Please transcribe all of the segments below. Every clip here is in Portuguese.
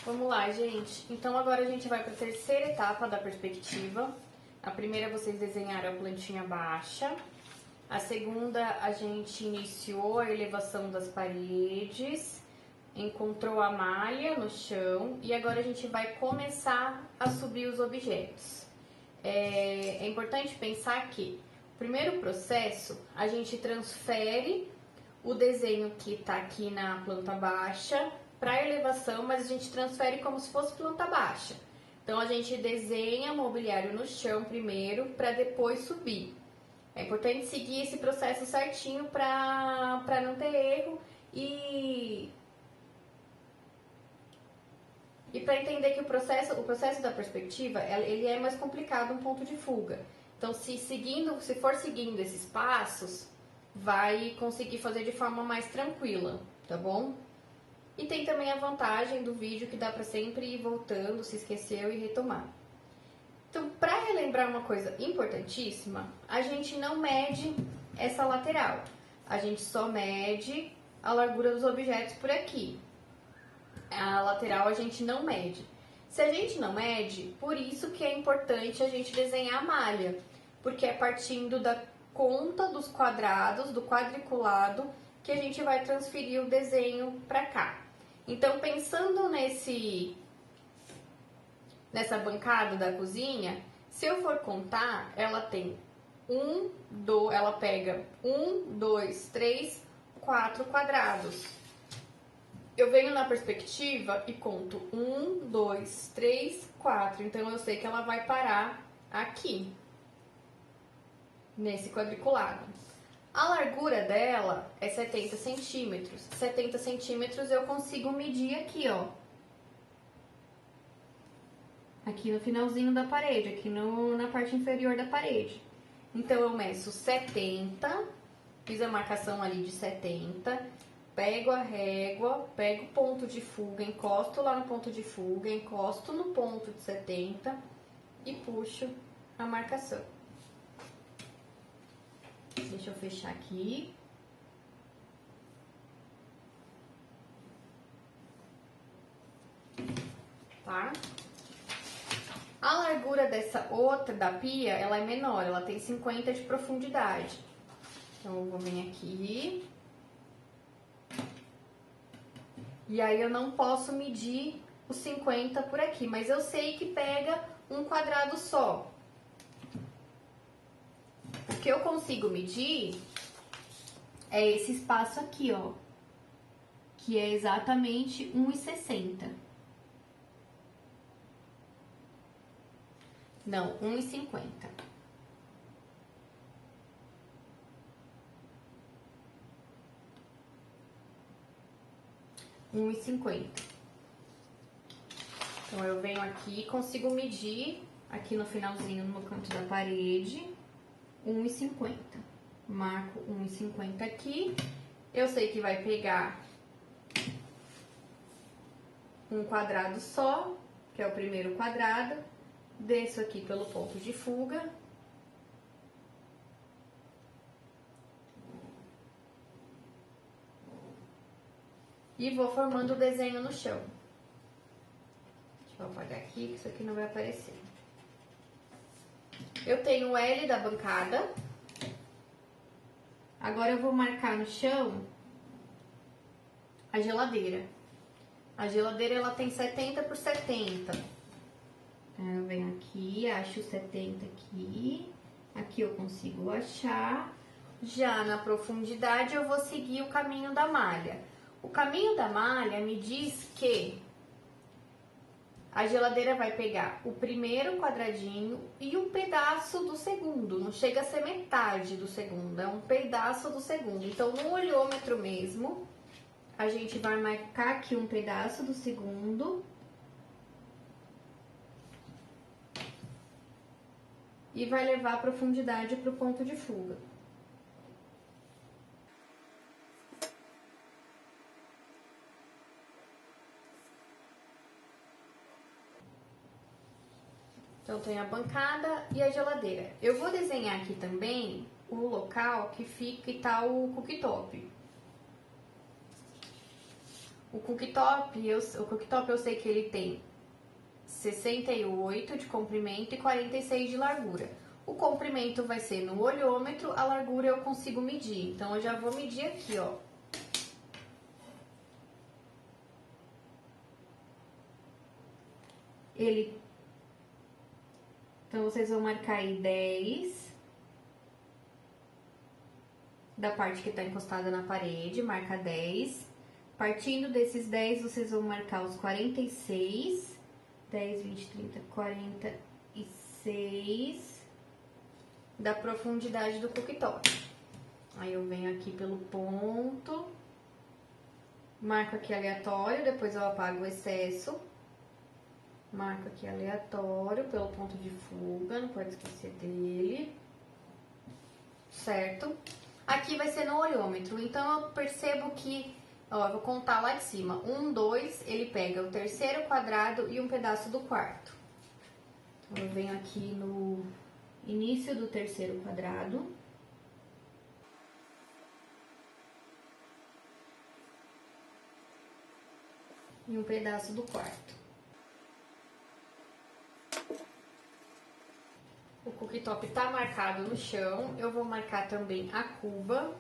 Vamos lá, gente. Então, agora a gente vai para a terceira etapa da perspectiva. A primeira, vocês desenharam a plantinha baixa. A segunda, a gente iniciou a elevação das paredes, encontrou a malha no chão e agora a gente vai começar a subir os objetos. É importante pensar que o primeiro processo, a gente transfere o desenho que está aqui na planta baixa para a elevação, mas a gente transfere como se fosse planta baixa. Então, a gente desenha mobiliário no chão primeiro para depois subir. É importante seguir esse processo certinho para não ter erro e para entender que o processo da perspectiva, ele é mais complicado, um ponto de fuga. Então, se for seguindo esses passos, vai conseguir fazer de forma mais tranquila, tá bom? E tem também a vantagem do vídeo que dá para sempre ir voltando, se esqueceu e retomar. Então, para relembrar uma coisa importantíssima, a gente não mede essa lateral. A gente só mede a largura dos objetos por aqui. A lateral a gente não mede. Se a gente não mede, por isso que é importante a gente desenhar a malha, porque é partindo da conta dos quadrados, do quadriculado, que a gente vai transferir o desenho para cá. Então, pensando nessa bancada da cozinha, se eu for contar, ela tem ela pega 1, 2, 3, 4 quadrados. Eu venho na perspectiva e conto 1, 2, 3, 4. Então, eu sei que ela vai parar aqui, nesse quadriculado. A largura dela é 70 centímetros. 70 centímetros eu consigo medir aqui, ó. Aqui no finalzinho da parede, aqui na parte inferior da parede. Então, eu meço 70, fiz a marcação ali de 70, pego a régua, pego o ponto de fuga, encosto lá no ponto de fuga, encosto no ponto de 70 e puxo a marcação. Deixa eu fechar aqui. Tá? A largura dessa outra, da pia, ela é menor, ela tem 50 de profundidade. Então, eu vou vir aqui. E aí, eu não posso medir os 50 por aqui, mas eu sei que pega um quadrado só. O que eu consigo medir é esse espaço aqui, ó, que é exatamente 1,60. Não, 1,50. Então, eu venho aqui e consigo medir aqui no finalzinho, no canto da parede, 1,50. Marco 1,50 aqui. Eu sei que vai pegar um quadrado só, que é o primeiro quadrado. Desço aqui pelo ponto de fuga. E vou formando o desenho no chão. Deixa eu apagar aqui, que isso aqui não vai aparecer. Eu tenho o L da bancada. Agora eu vou marcar no chão a geladeira. A geladeira, ela tem 70 por 70. Eu venho aqui, acho 70 aqui. Aqui eu consigo achar. Já na profundidade, eu vou seguir o caminho da malha. O caminho da malha me diz que a geladeira vai pegar o primeiro quadradinho e um pedaço do segundo. Não chega a ser metade do segundo, é um pedaço do segundo. Então, no olhômetro mesmo, a gente vai marcar aqui um pedaço do segundo. E vai levar a profundidade para o ponto de fuga. Então, tem a bancada e a geladeira. Eu vou desenhar aqui também o local que tá o cooktop. O cooktop eu sei que ele tem 68 de comprimento e 46 de largura. O comprimento vai ser no olhômetro, a largura eu consigo medir. Então, eu já vou medir aqui, ó. Então, vocês vão marcar aí 10 da parte que tá encostada na parede, marca 10. Partindo desses 10, vocês vão marcar os 46. 10, 20, 30, 46 da profundidade do cooktop. Aí eu venho aqui pelo ponto, marco aqui aleatório, depois eu apago o excesso. Marco aqui aleatório pelo ponto de fuga, não pode esquecer dele. Certo? Aqui vai ser no olhômetro, então eu percebo que, ó, eu vou contar lá de cima. 1, 2, ele pega o terceiro quadrado e um pedaço do quarto. Então, eu venho aqui no início do terceiro quadrado. E um pedaço do quarto. O cooktop tá marcado no chão, eu vou marcar também a cuba.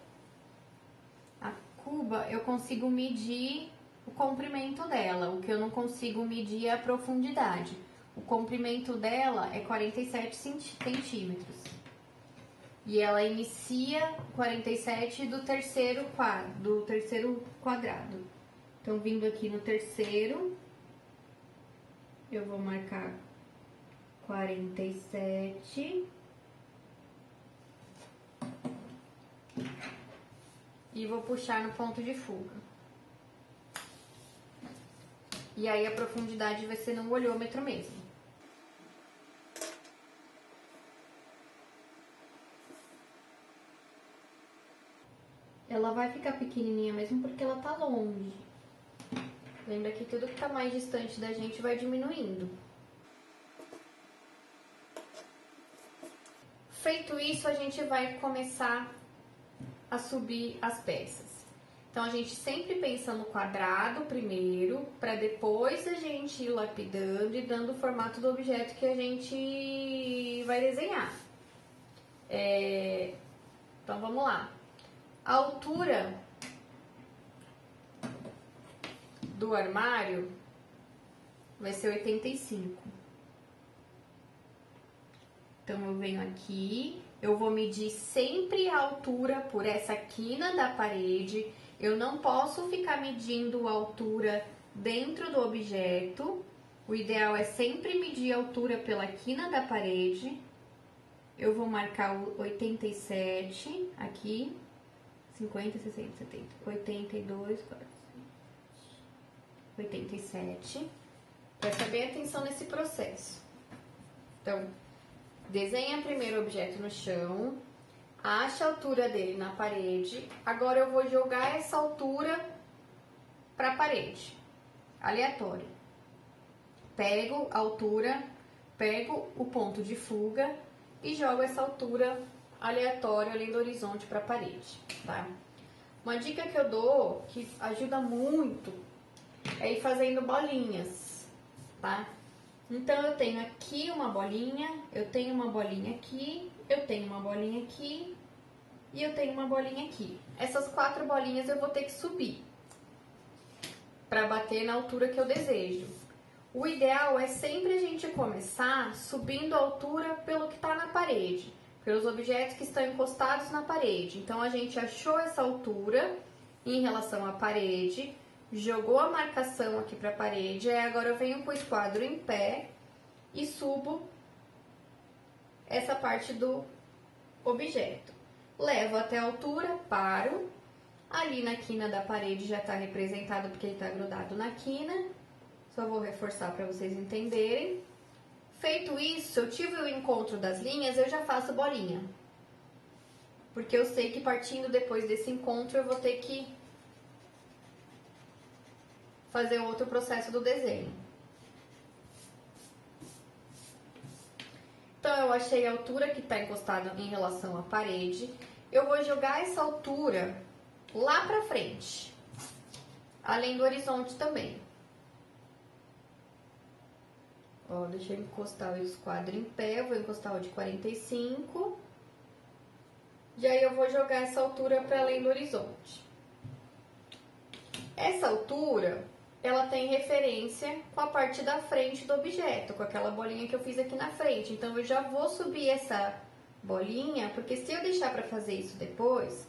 A cuba eu consigo medir o comprimento dela, o que eu não consigo medir é a profundidade. O comprimento dela é 47 centímetros. E ela inicia 47 do terceiro quadrado. Então, vindo aqui no terceiro, eu vou marcar 47 e vou puxar no ponto de fuga. E aí a profundidade vai ser no olhômetro mesmo. Ela vai ficar pequenininha mesmo porque ela tá longe. Lembra que tudo que tá mais distante da gente vai diminuindo. Feito isso, a gente vai começar a subir as peças. Então, a gente sempre pensa no quadrado primeiro, para depois a gente ir lapidando e dando o formato do objeto que a gente vai desenhar. Então, vamos lá. A altura do armário vai ser 85. Então, eu venho aqui, eu vou medir sempre a altura por essa quina da parede. Eu não posso ficar medindo a altura dentro do objeto. O ideal é sempre medir a altura pela quina da parede. Eu vou marcar o 87 aqui. 50, 60, 70, 82, 87. Presta bem atenção nesse processo. Então, desenha primeiro o objeto no chão, acha a altura dele na parede. Agora eu vou jogar essa altura para a parede, aleatório. Pego a altura, pego o ponto de fuga e jogo essa altura aleatória além do horizonte para a parede, tá? Uma dica que eu dou, que ajuda muito, é ir fazendo bolinhas, tá? Então, eu tenho aqui uma bolinha, eu tenho uma bolinha aqui, eu tenho uma bolinha aqui e eu tenho uma bolinha aqui. Essas 4 bolinhas eu vou ter que subir para bater na altura que eu desejo. O ideal é sempre a gente começar subindo a altura pelo que está na parede, pelos objetos que estão encostados na parede. Então, a gente achou essa altura em relação à parede, jogou a marcação aqui para a parede, aí agora eu venho com o esquadro em pé e subo essa parte do objeto. Levo até a altura, paro, ali na quina da parede já está representado porque ele está grudado na quina, só vou reforçar para vocês entenderem. Feito isso, eu tive o encontro das linhas, eu já faço bolinha. Porque eu sei que partindo depois desse encontro eu vou ter que fazer outro processo do desenho. Então, eu achei a altura que está encostada em relação à parede. Eu vou jogar essa altura lá pra frente. além do horizonte também. Ó, deixa eu encostar o esquadro em pé, eu vou encostar o de 45. E aí eu vou jogar essa altura para além do horizonte. Essa altura, ela tem referência com a parte da frente do objeto, com aquela bolinha que eu fiz aqui na frente. Então, eu já vou subir essa bolinha, porque se eu deixar para fazer isso depois,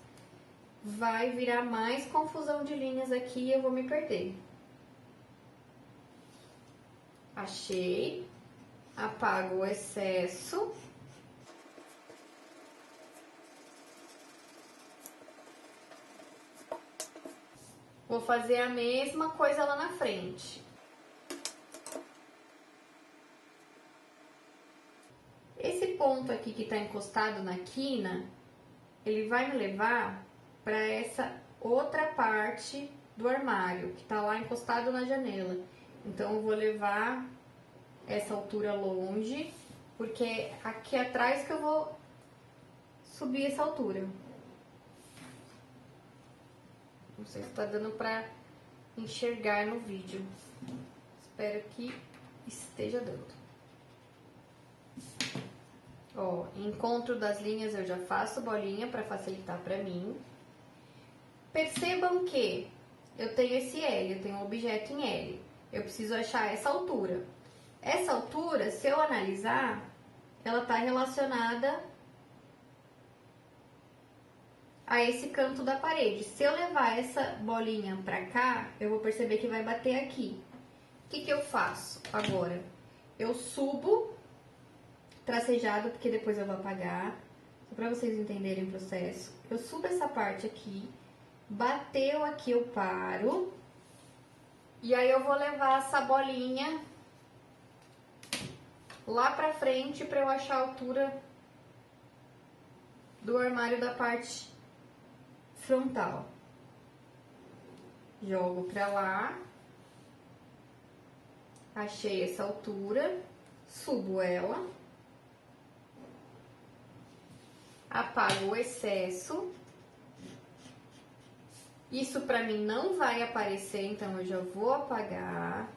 vai virar mais confusão de linhas aqui e eu vou me perder. Achei, apago o excesso. Vou fazer a mesma coisa lá na frente. Esse ponto aqui que tá encostado na quina, ele vai me levar para essa outra parte do armário, que tá lá encostado na janela. Então, eu vou levar essa altura longe, porque aqui atrás que eu vou subir essa altura. Não sei se tá dando pra enxergar no vídeo. Espero que esteja dando. Ó, encontro das linhas eu já faço bolinha pra facilitar pra mim. Percebam que eu tenho esse L, eu tenho um objeto em L. Eu preciso achar essa altura. Essa altura, se eu analisar, ela tá relacionada a esse canto da parede. Se eu levar essa bolinha pra cá, eu vou perceber que vai bater aqui. O que que eu faço agora? Eu subo, tracejado, porque depois eu vou apagar, só pra vocês entenderem o processo. Eu subo essa parte aqui, bateu aqui, eu paro, e aí eu vou levar essa bolinha lá pra frente pra eu achar a altura do armário da parte frontal. Jogo pra lá, achei essa altura, subo ela, apago o excesso. Isso pra mim não vai aparecer, então eu já vou apagar.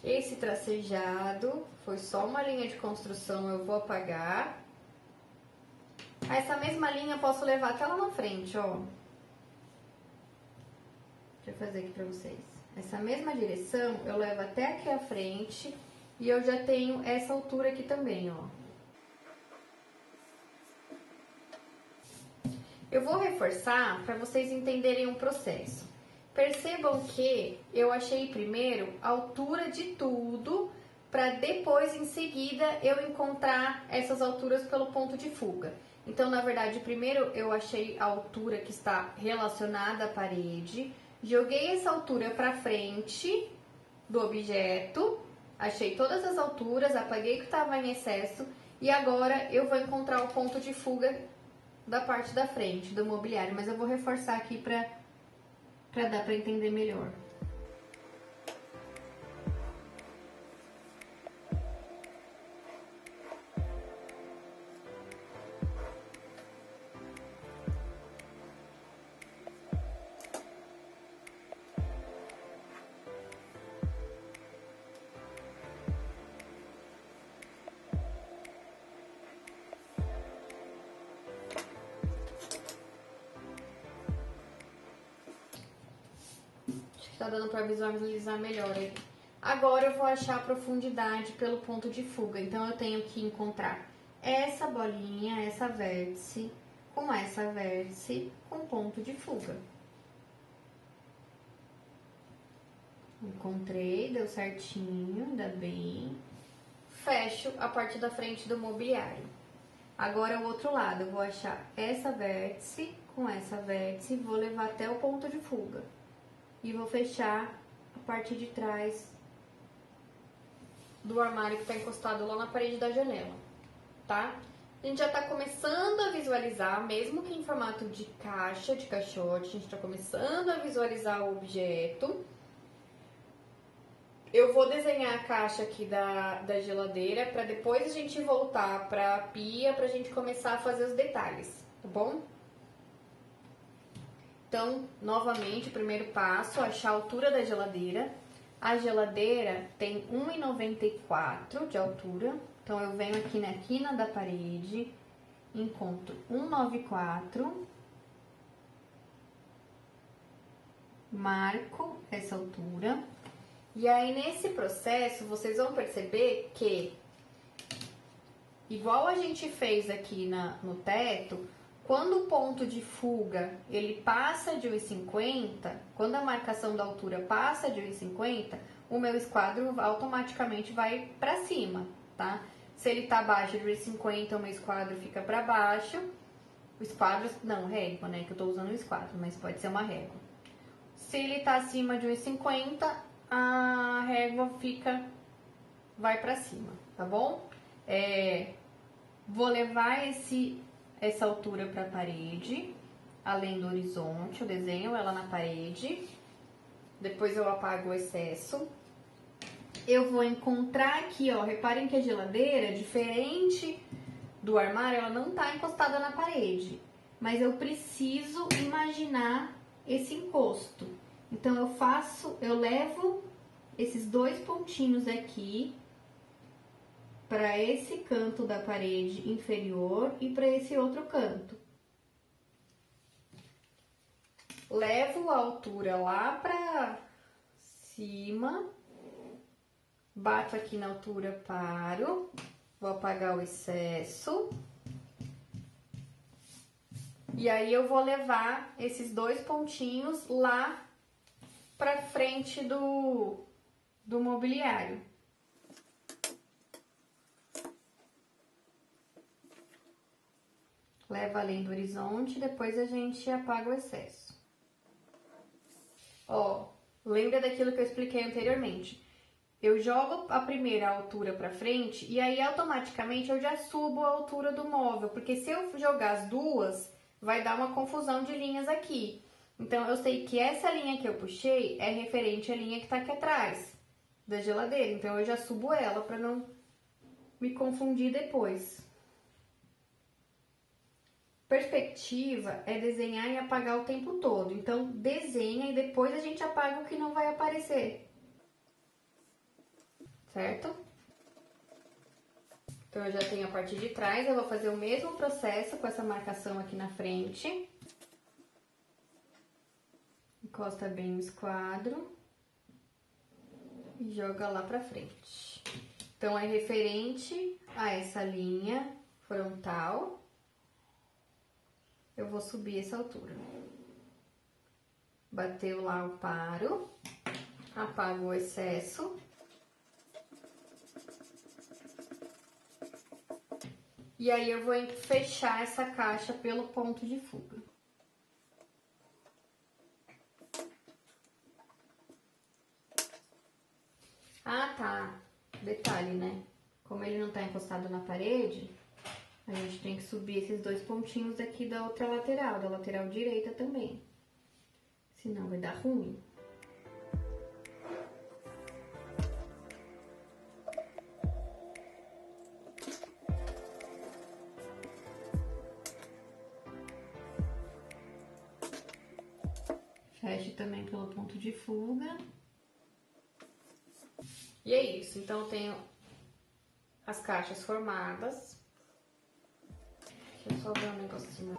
Esse tracejado foi só uma linha de construção, eu vou apagar. Essa mesma linha eu posso levar até lá na frente, ó. Deixa eu fazer aqui pra vocês. Essa mesma direção eu levo até aqui à frente e eu já tenho essa altura aqui também, ó. Eu vou reforçar para vocês entenderem o processo. Percebam que eu achei primeiro a altura de tudo para depois, em seguida, eu encontrar essas alturas pelo ponto de fuga. Então, na verdade, primeiro eu achei a altura que está relacionada à parede, joguei essa altura para frente do objeto, achei todas as alturas, apaguei o que estava em excesso e agora eu vou encontrar o ponto de fuga da parte da frente do mobiliário, mas eu vou reforçar aqui para dar para entender melhor. Tá dando para visualizar melhor aí. Agora eu vou achar a profundidade pelo ponto de fuga. Então, eu tenho que encontrar essa bolinha, essa vértice, com essa vértice, com ponto de fuga. Encontrei, deu certinho, ainda bem. Fecho a parte da frente do mobiliário. Agora, o outro lado, eu vou achar essa vértice com essa vértice, vou levar até o ponto de fuga. E vou fechar a parte de trás do armário que tá encostado lá na parede da janela, tá? A gente já tá começando a visualizar, mesmo que em formato de caixa, de caixote, a gente tá começando a visualizar o objeto. Eu vou desenhar a caixa aqui da geladeira pra depois a gente voltar pra pia pra gente começar a fazer os detalhes, tá bom? Então, novamente, o primeiro passo, achar a altura da geladeira. A geladeira tem 1,94 de altura. Então, eu venho aqui na quina da parede, encontro 1,94. Marco essa altura. E aí, nesse processo, vocês vão perceber que, igual a gente fez aqui no teto, quando o ponto de fuga ele passa de 1,50, quando a marcação da altura passa de 1,50, o meu esquadro automaticamente vai para cima, tá? Se ele tá abaixo de 1,50, o meu esquadro fica para baixo. O esquadro, não, régua, né? Que eu tô usando o esquadro, mas pode ser uma régua. Se ele tá acima de 1,50, a régua vai para cima, tá bom? Vou levar essa altura para a parede, além do horizonte, eu desenho ela na parede, depois eu apago o excesso. Eu vou encontrar aqui, ó, reparem que a geladeira, diferente do armário, ela não tá encostada na parede, mas eu preciso imaginar esse encosto. Então, eu levo esses dois pontinhos aqui para esse canto da parede inferior e para esse outro canto. Levo a altura lá para cima, bato aqui na altura, paro, vou apagar o excesso. E aí eu vou levar esses dois pontinhos lá para frente do mobiliário. Leva além do horizonte, depois a gente apaga o excesso. Ó, lembra daquilo que eu expliquei anteriormente? Eu jogo a primeira altura para frente e aí automaticamente eu já subo a altura do móvel, porque se eu jogar as duas, vai dar uma confusão de linhas aqui. Então, eu sei que essa linha que eu puxei é referente à linha que tá aqui atrás da geladeira. Então, eu já subo ela para não me confundir depois. Perspectiva é desenhar e apagar o tempo todo. Então, desenha e depois a gente apaga o que não vai aparecer. Certo? Então, eu já tenho a parte de trás. Eu vou fazer o mesmo processo com essa marcação aqui na frente. Encosta bem o esquadro. E joga lá pra frente. Então, é referente a essa linha frontal. Eu vou subir essa altura. Bateu lá o paro, apago o excesso. E aí, eu vou fechar essa caixa pelo ponto de fuga. Ah, tá. Detalhe, né? Como ele não tá encostado na parede, a gente tem que subir esses dois pontinhos aqui da outra lateral, da lateral direita também. Senão vai dar ruim. Feche também pelo ponto de fuga. E é isso. Então, eu tenho as caixas formadas. Deixa eu só ver um negocinho.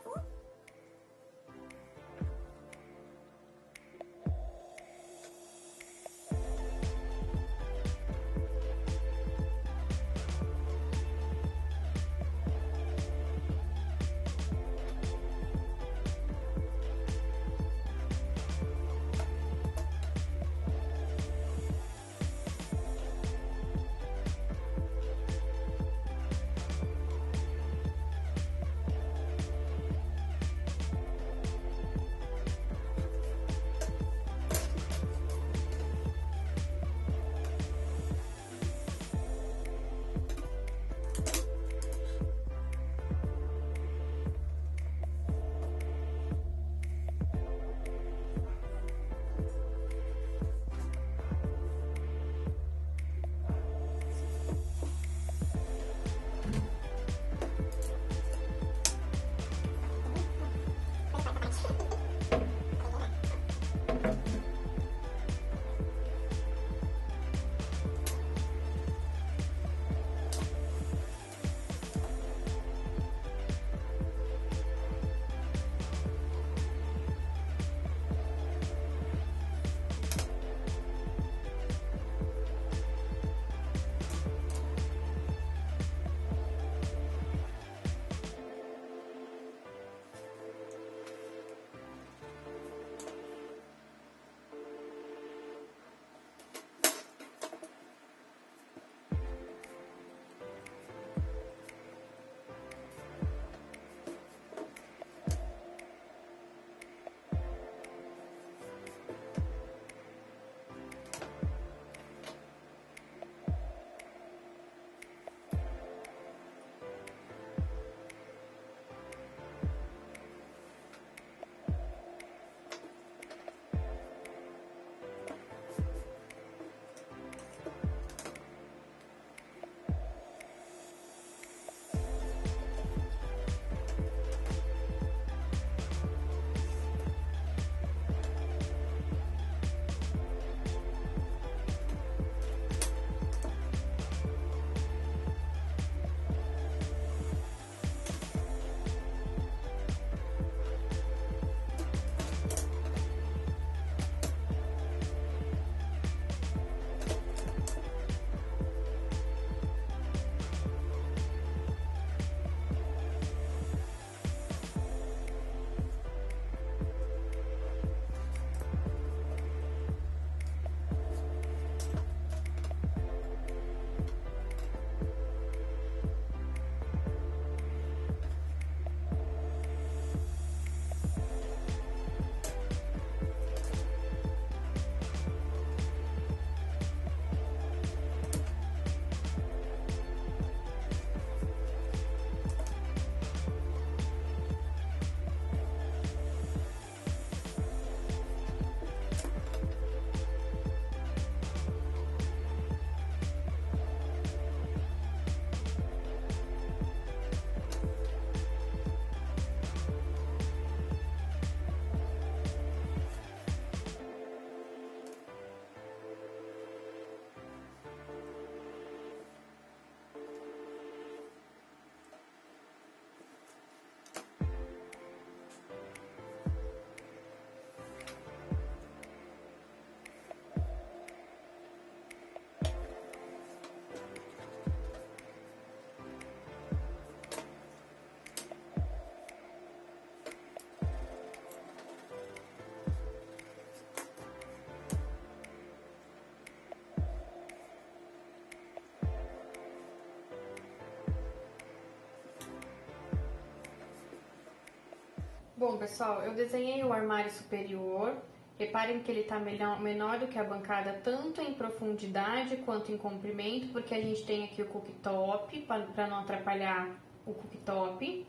Bom, pessoal, eu desenhei o armário superior. Reparem que ele está menor do que a bancada, tanto em profundidade quanto em comprimento, porque a gente tem aqui o cooktop, para não atrapalhar o cooktop.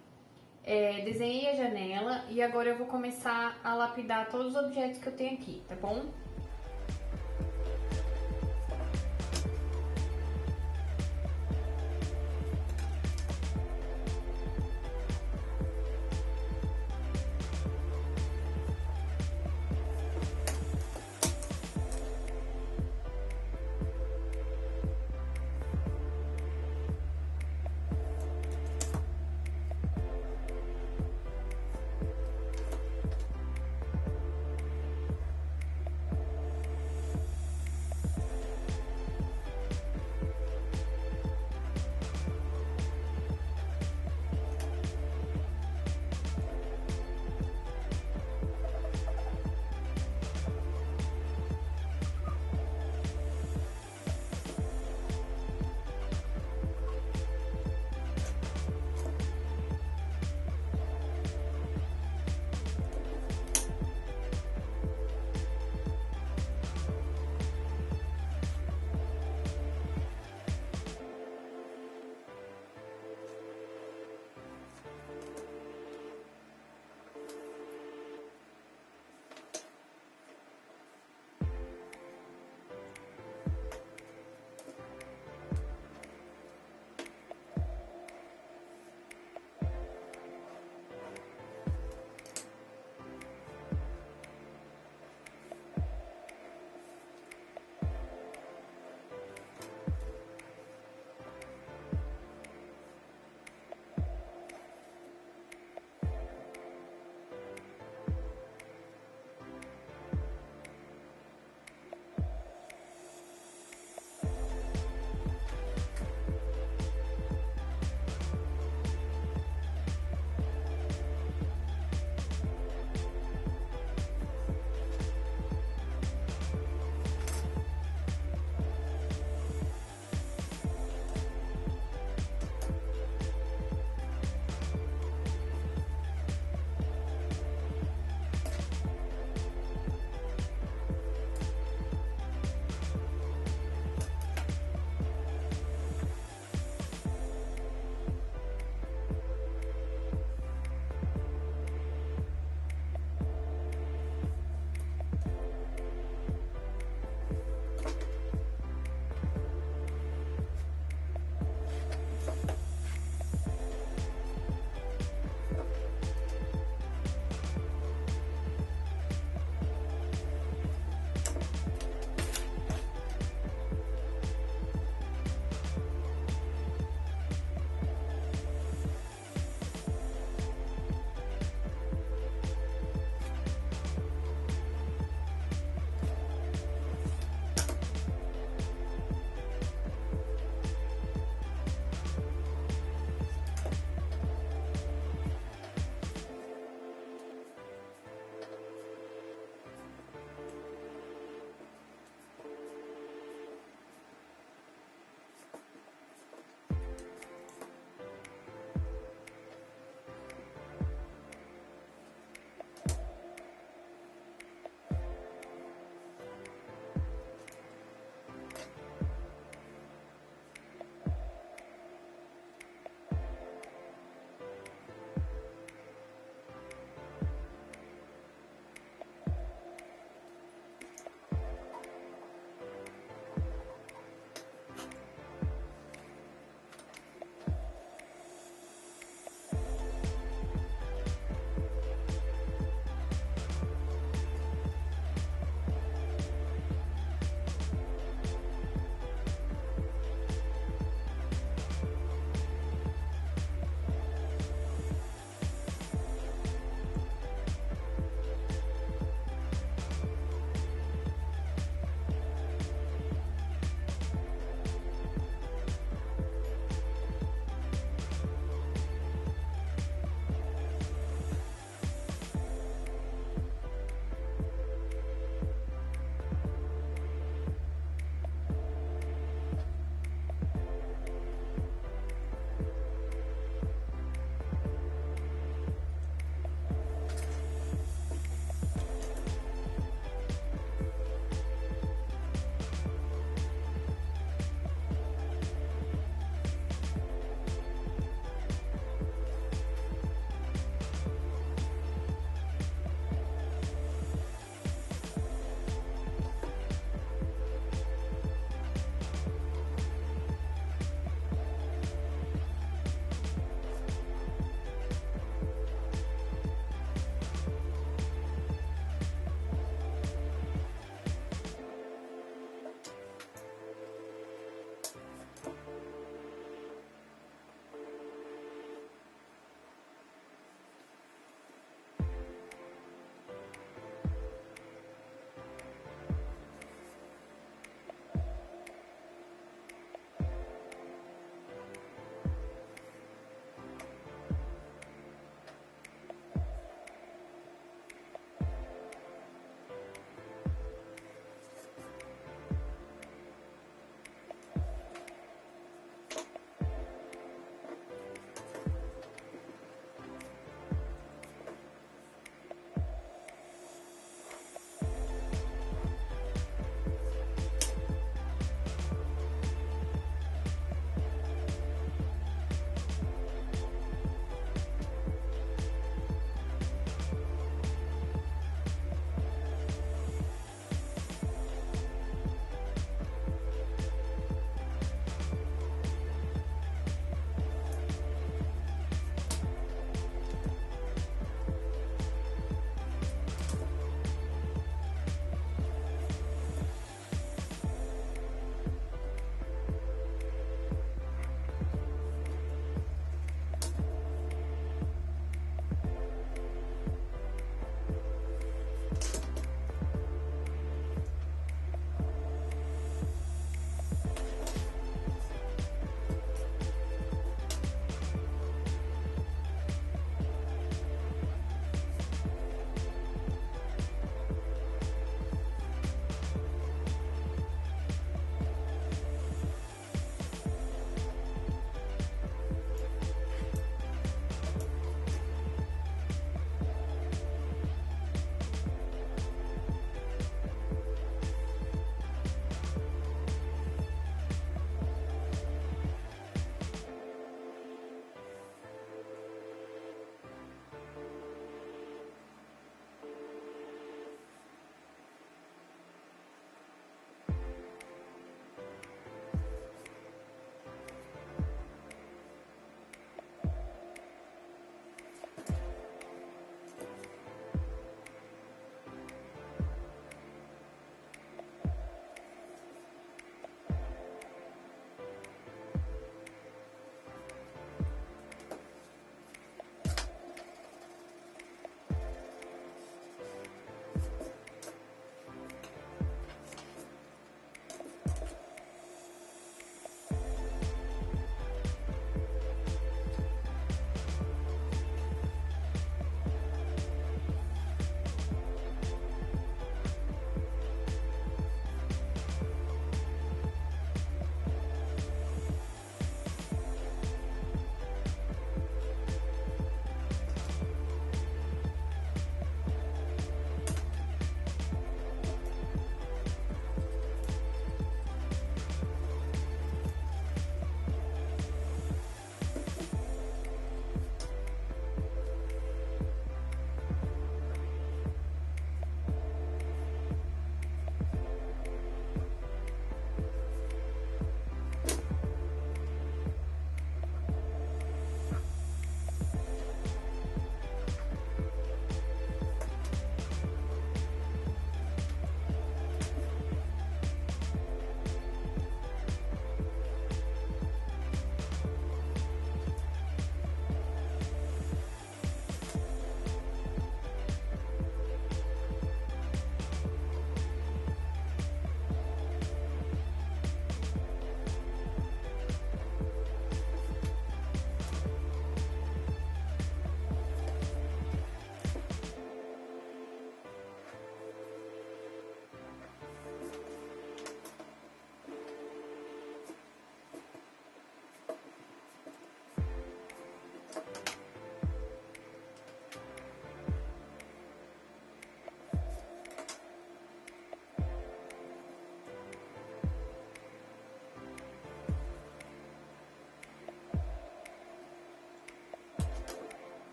Desenhei a janela e agora eu vou começar a lapidar todos os objetos que eu tenho aqui, tá bom?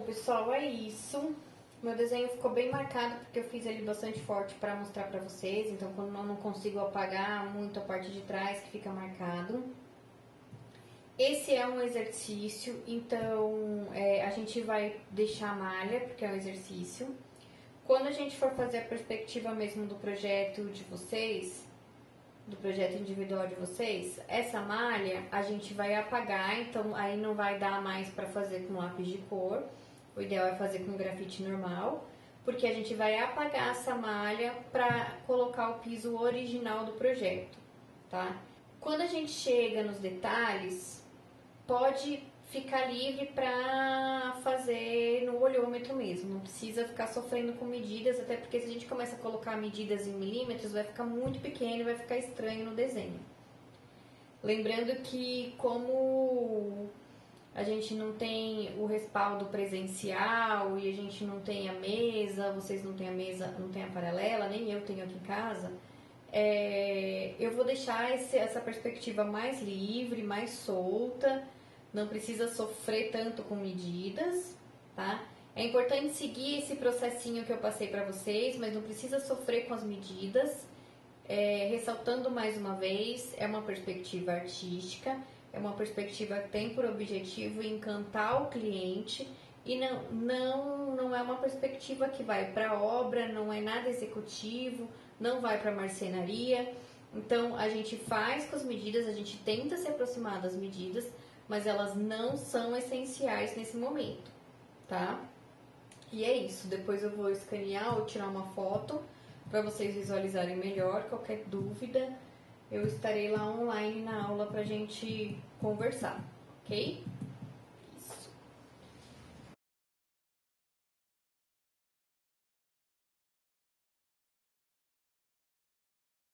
pessoal, é isso. Meu desenho ficou bem marcado porque eu fiz ele bastante forte para mostrar para vocês. Então, quando eu não consigo apagar muito a parte de trás que fica marcado. Esse é um exercício, então a gente vai deixar a malha, porque é um exercício. Quando a gente for fazer a perspectiva mesmo do projeto de vocês, do projeto individual de vocês, essa malha a gente vai apagar, então aí não vai dar mais para fazer com lápis de cor. O ideal é fazer com grafite normal, porque a gente vai apagar essa malha para colocar o piso original do projeto, tá? Quando a gente chega nos detalhes, pode ficar livre para fazer no olhômetro mesmo, não precisa ficar sofrendo com medidas, até porque se a gente começa a colocar medidas em milímetros, vai ficar muito pequeno e vai ficar estranho no desenho. Lembrando que como a gente não tem o respaldo presencial e a gente não tem a mesa, vocês não têm a mesa, não tem a paralela, nem eu tenho aqui em casa, eu vou deixar essa perspectiva mais livre, mais solta, não precisa sofrer tanto com medidas, tá? É importante seguir esse processinho que eu passei para vocês, mas não precisa sofrer com as medidas. Ressaltando mais uma vez, é uma perspectiva artística, é uma perspectiva que tem por objetivo encantar o cliente e não é uma perspectiva que vai para obra, não é nada executivo, não vai para marcenaria. Então, a gente faz com as medidas, a gente tenta se aproximar das medidas, mas elas não são essenciais nesse momento, tá? E é isso, depois eu vou escanear ou tirar uma foto para vocês visualizarem melhor. Qualquer dúvida, eu estarei lá online na aula pra gente conversar, ok?